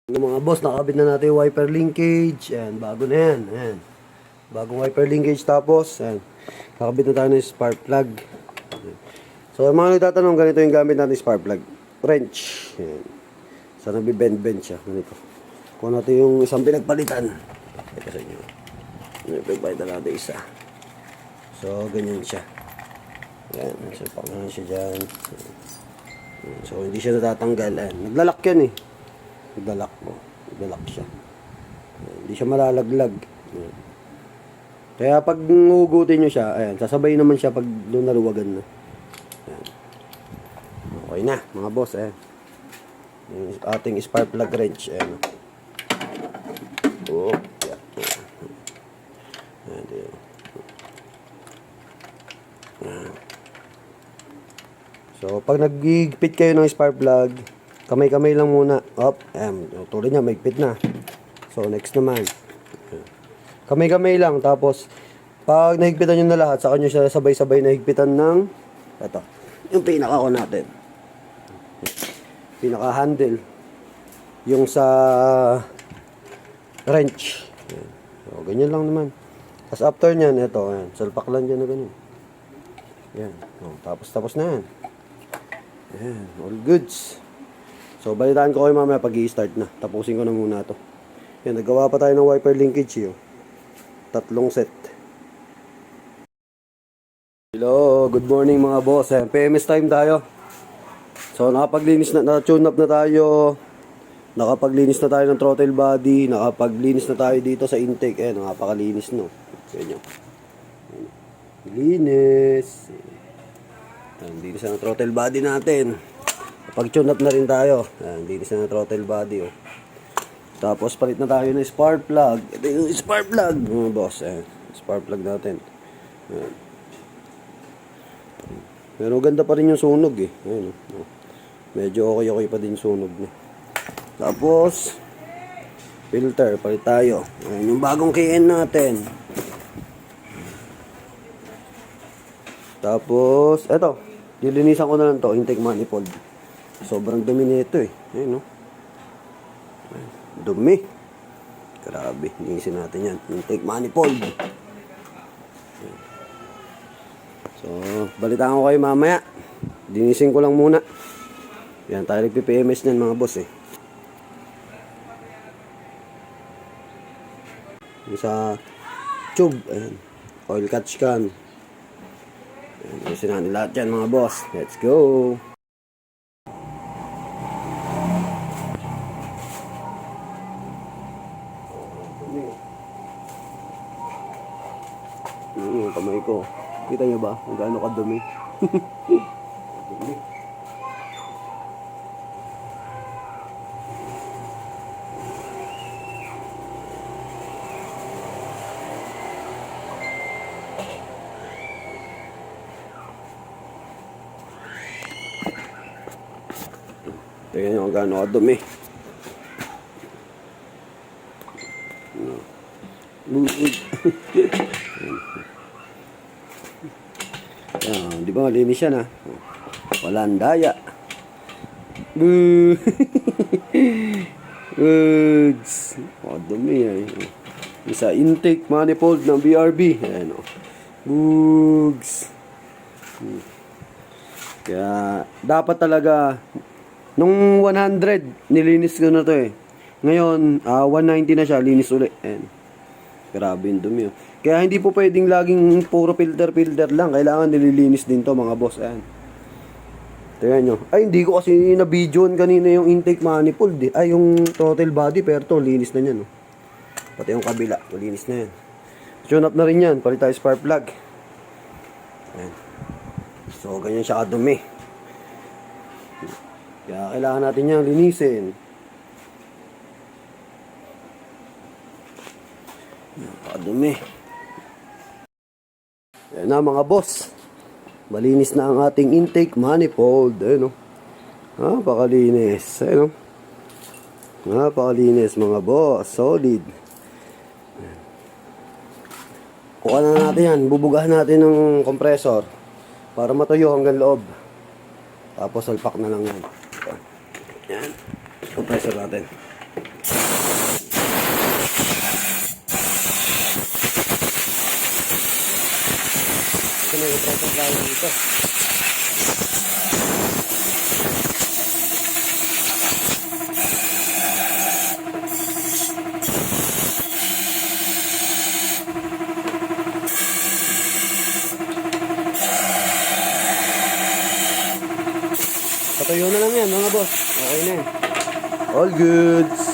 Yung mga boss, nakabit na natin yung wiper linkage. Ayan, bago na yan. Ayan. Bagong wiper linkage tapos. Ayan. Nakabit na tayo ng spark plug. Ayan. So, yung mga nagtatanong, ganito yung gamit natin spark plug. Wrench. Ayan. So, nabibend-bend siya. Ganito. Kung natin yung isang pinagpalitan. Ito sa inyo. Pinagpalitan natin isa. So, ganyan siya. Ayan. So, pangalaman siya dyan. Ayan. So, hindi siya natatanggal. Ayan. Naglalak yan eh. Naglalak mo. Naglalak siya. Hindi siya malalaglag. Ayan. Kaya pag hugutin nyo siya, ayan, sasabay naman siya pag doon naluwagan na. Ayan. Okay na, mga boss. Ayan. Yung ating spark plug wrench. Ayan. Oh, yeah. Ayan. Ayan. So, pag nag-higpit kayo ng spark plug, kamay-kamay lang muna. Up. Ayan. Tuloy niya, maigpit na. So, next naman. Kamay-kamay lang. Tapos, pag nahigpitan nyo na lahat, saka nyo siya sabay-sabay nahigpitan ng ito. Yung pinaka-ko natin. Pinaka-handle. Yung sa wrench. Ayan. So, ganyan lang naman. Tapos, after nyan, ito. Ayan. Salpak lang dyan na ganyan. Ayan. O, tapos na yan. Ayan. All goods. So, balitaan ko kayo mamaya pag i-start na. Tapusin ko na muna to. Yan, nagawa pa tayo ng wiper linkage yun. 3 set. Hello, good morning mga boss. Ayan, PMS time tayo. So, nakapaglinis na, na-tune up na tayo. Nakapaglinis na tayo ng throttle body. Nakapaglinis na tayo dito sa intake. Ayan, nakapakalinis no. Ganyan. Linis. Ayan, linis na ng throttle body natin. Pag-tune up na rin tayo. Ayan, linis na ng throttle body. Oh. Tapos, palit na tayo ng spark plug. Ito yung spark plug, mga boss. Ayan, spark plug natin. Ayan. Pero ganda pa rin yung sunog eh. Ayan, oh. Medyo okay pa din yung sunog niya. Tapos, filter, palit tayo. Ayan, yung bagong KN natin. Tapos, eto. Dilinisan ko na lang to, intake manifold. Sobrang dumi nito eh. Ayan, no? Dumi. Grabe. Linisin natin yan. Intake manifold. So, balitaan ko kayo mamaya. Linisin ko lang muna. Yan, tayo nagpi-PMS nyan mga boss eh. Yung sa tube. Ayan. Oil catch can. Ayan, linisin natin lahat yan mga boss. Let's go. Yung kamay ko. Kita nyo ba? Kung gaano kadumi. Dumi. Tingnan nyo kung gaano kadumi. Di ba malinis yan ha? Walang daya. Goods. Dumi yan. Isa intake manifold ng BRB. Ayan o. Goods. Kaya dapat talaga nung 100 nilinis ko na to eh. Ngayon 190 na siya, linis ulit. Ayan. Grabe yung dumi. Kaya hindi po pwedeng laging puro filter lang. Kailangan nililinis din to mga boss. Ayan. Tingnan nyo. Ay, hindi ko kasi na-videoan kanina yung intake manifold. Eh. Ay, yung throttle body. Pero to, linis na yan. Oh. Pati yung kabila. Malinis na yan. Tune up na rin yan. Palit tayo spark plug. Ayan. So, ganyan siya kadumi. Kaya kailangan natin yan linisin. Kadumi. Ayan na mga boss. Malinis na ang ating intake manifold. Ayan o. Napakalinis. Ayan o. Napakalinis mga boss. Solid. Kuha na natin yan. Bubugahan natin ng compressor. Para matuyo hanggang loob. Tapos salpak na lang yan. Yan. Compressor natin. i-pressure tayo dito. Patuyo na lang yan mga boss. Okay na yan. All goods.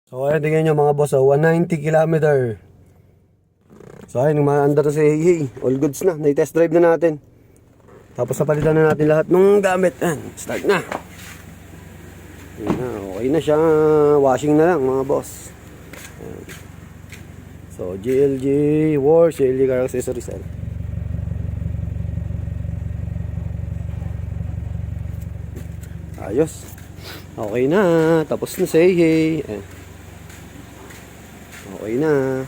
So ayan, tingnan nyo mga boss, 190 kilometer. So ayun, umaandar na si Hey. All goods na, na-test drive na natin. Tapos napalitan na natin lahat ng gamit. Ayan, start na. Ayan na, okay na siya. Washing na lang mga boss. Ayan. So GLG Wars, GLG Car Accessories. Ayan. Ayos. Okay na, tapos na si Hey. Ayan. Okay na.